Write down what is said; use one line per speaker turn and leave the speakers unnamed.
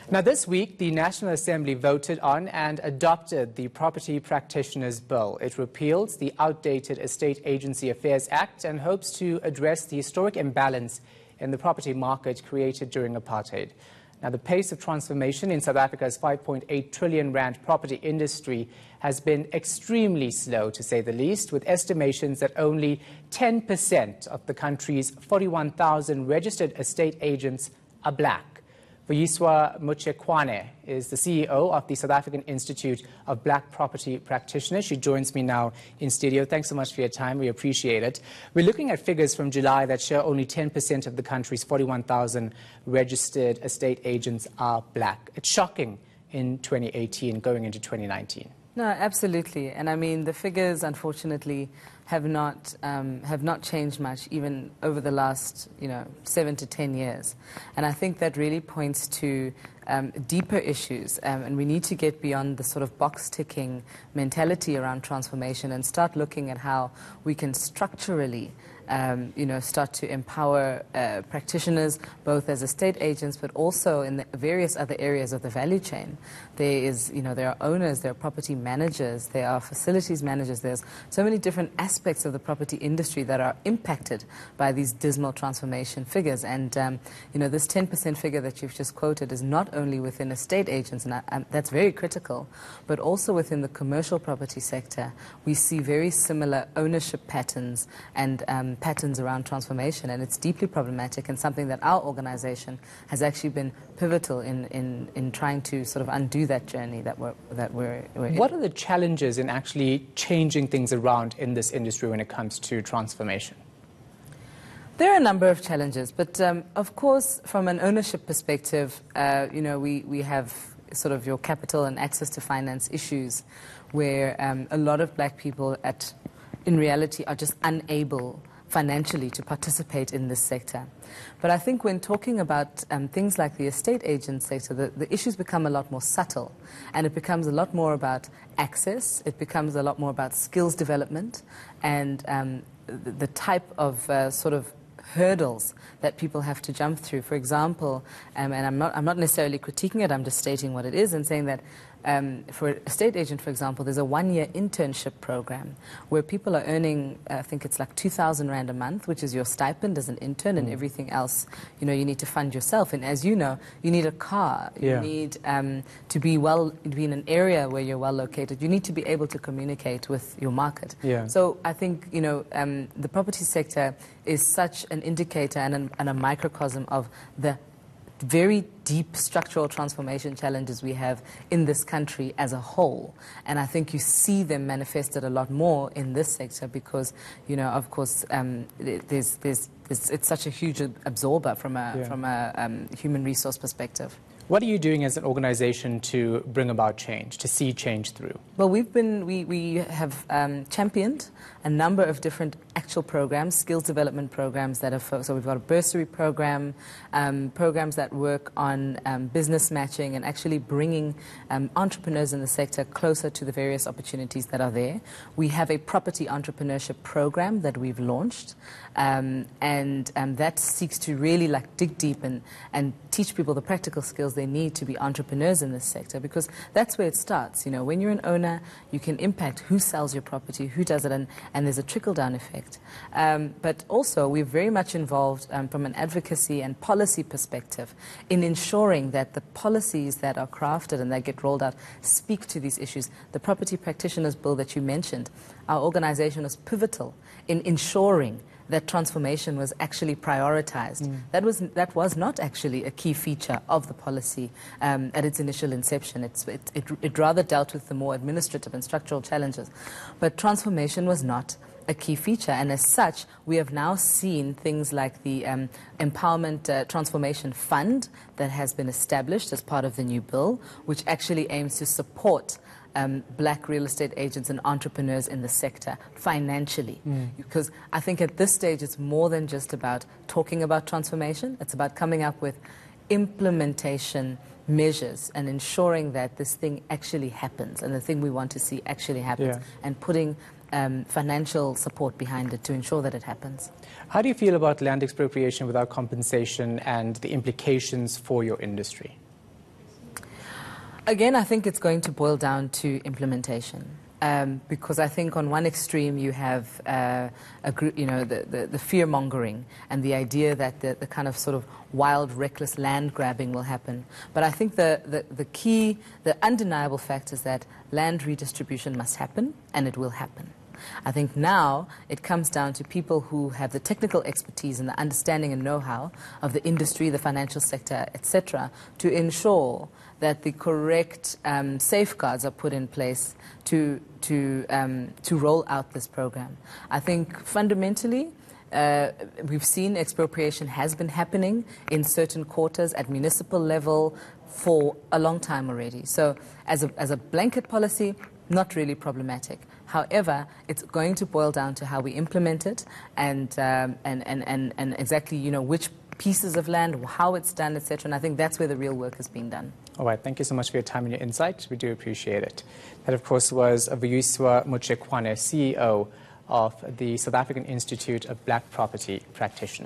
Now, this week, the National Assembly voted on and adopted the Property Practitioners Bill. It repeals the outdated Estate Agency Affairs Act and hopes to address the historic imbalance in the property market created during apartheid. Now, the pace of transformation in South Africa's 5.8 trillion rand property industry has been extremely slow, to say the least, with estimations that only 10% of the country's 41,000 registered estate agents are black. Vuyiswa Muchekwane is the CEO of the South African Institute of Black Property Practitioners. She joins me now in studio. Thanks so much for your time. We appreciate it. We're looking at figures from July that show only 10% of the country's 41,000 registered estate agents are black. It's shocking in 2018 going into 2019.
No, absolutely. And I mean, the figures, unfortunately, have not changed much even over the last, 7 to 10 years. And I think that really points to deeper issues. And we need to get beyond the sort of box-ticking mentality around transformation and start looking at how we can structurally start to empower practitioners, both as estate agents, but also in the various other areas of the value chain. There are owners, there are property managers, there are facilities managers. There's so many different aspects of the property industry that are impacted by these dismal transformation figures. And, this 10% figure that you've just quoted is not only within estate agents, and that's very critical, but also within the commercial property sector. We see very similar ownership patterns and patterns around transformation, and it's deeply problematic and something that our organization has actually been pivotal in trying to sort of undo that journey that we're in.
What are the challenges in actually changing things around in this industry when it comes to transformation?
There are a number of challenges, but of course, from an ownership perspective, we have sort of your capital and access to finance issues where a lot of black people in reality are just unable financially to participate in this sector. But I think when talking about things like the estate agent sector, the issues become a lot more subtle, and it becomes a lot more about access, it becomes a lot more about skills development, and the type of sort of hurdles that people have to jump through. For example, and I'm not necessarily critiquing it, I'm just stating what it is and saying that for an estate agent, for example, there's a one-year internship program where people are earning, I think it's like 2,000 Rand a month, which is your stipend as an intern, and everything else, you need to fund yourself. And as you know, you need a car, you need to be in an area where you're well located. You need to be able to communicate with your market. So I think, the property sector is such an indicator and a microcosm of the very deep structural transformation challenges we have in this country as a whole. And I think you see them manifested a lot more in this sector because, of course, it's such a huge absorber from a human resource perspective.
What are you doing as an organization to bring about change, to see change through?
Well, we have championed a number of different actual programs, skills development programs that have, so we've got a bursary program, programs that work on business matching and actually bringing entrepreneurs in the sector closer to the various opportunities that are there. We have a property entrepreneurship program that we've launched, and that seeks to really dig deep and teach people the practical skills they need to be entrepreneurs in this sector, because that's where it starts. When you're an owner, you can impact who sells your property, who does it, and there's a trickle-down effect. But also, we're very much involved from an advocacy and policy perspective in ensuring that the policies that are crafted and that get rolled out speak to these issues. The Property Practitioners Bill that you mentioned, our organization was pivotal in ensuring that transformation was actually prioritized. That was not actually a key feature of the policy at its initial inception. It rather dealt with the more administrative and structural challenges. But transformation was not a key feature, and as such, we have now seen things like the Empowerment Transformation Fund that has been established as part of the new bill, which actually aims to support black real estate agents and entrepreneurs in the sector financially. Because I think at this stage it's more than just about talking about transformation, it's about coming up with implementation measures and ensuring that this thing actually happens and the thing we want to see actually happens, and putting financial support behind it to ensure that it happens.
How do you feel about land expropriation without compensation and the implications for your industry?
Again, I think it's going to boil down to implementation. Because I think on one extreme you have the fear-mongering and the idea that the kind of sort of wild, reckless land grabbing will happen. But I think the key, the undeniable fact is that land redistribution must happen, and it will happen. I think now it comes down to people who have the technical expertise and the understanding and know-how of the industry, the financial sector, etc., to ensure that the correct safeguards are put in place to roll out this program. I think fundamentally we've seen expropriation has been happening in certain quarters at municipal level for a long time already. So as a blanket policy, not really problematic. However, it's going to boil down to how we implement it and exactly which pieces of land, how it's done, etc. And I think that's where the real work is being done.
All right, thank you so much for your time and your insight. We do appreciate it. That, of course, was Vuyiswa Muchekwane, CEO of the South African Institute of Black Property Practitioners.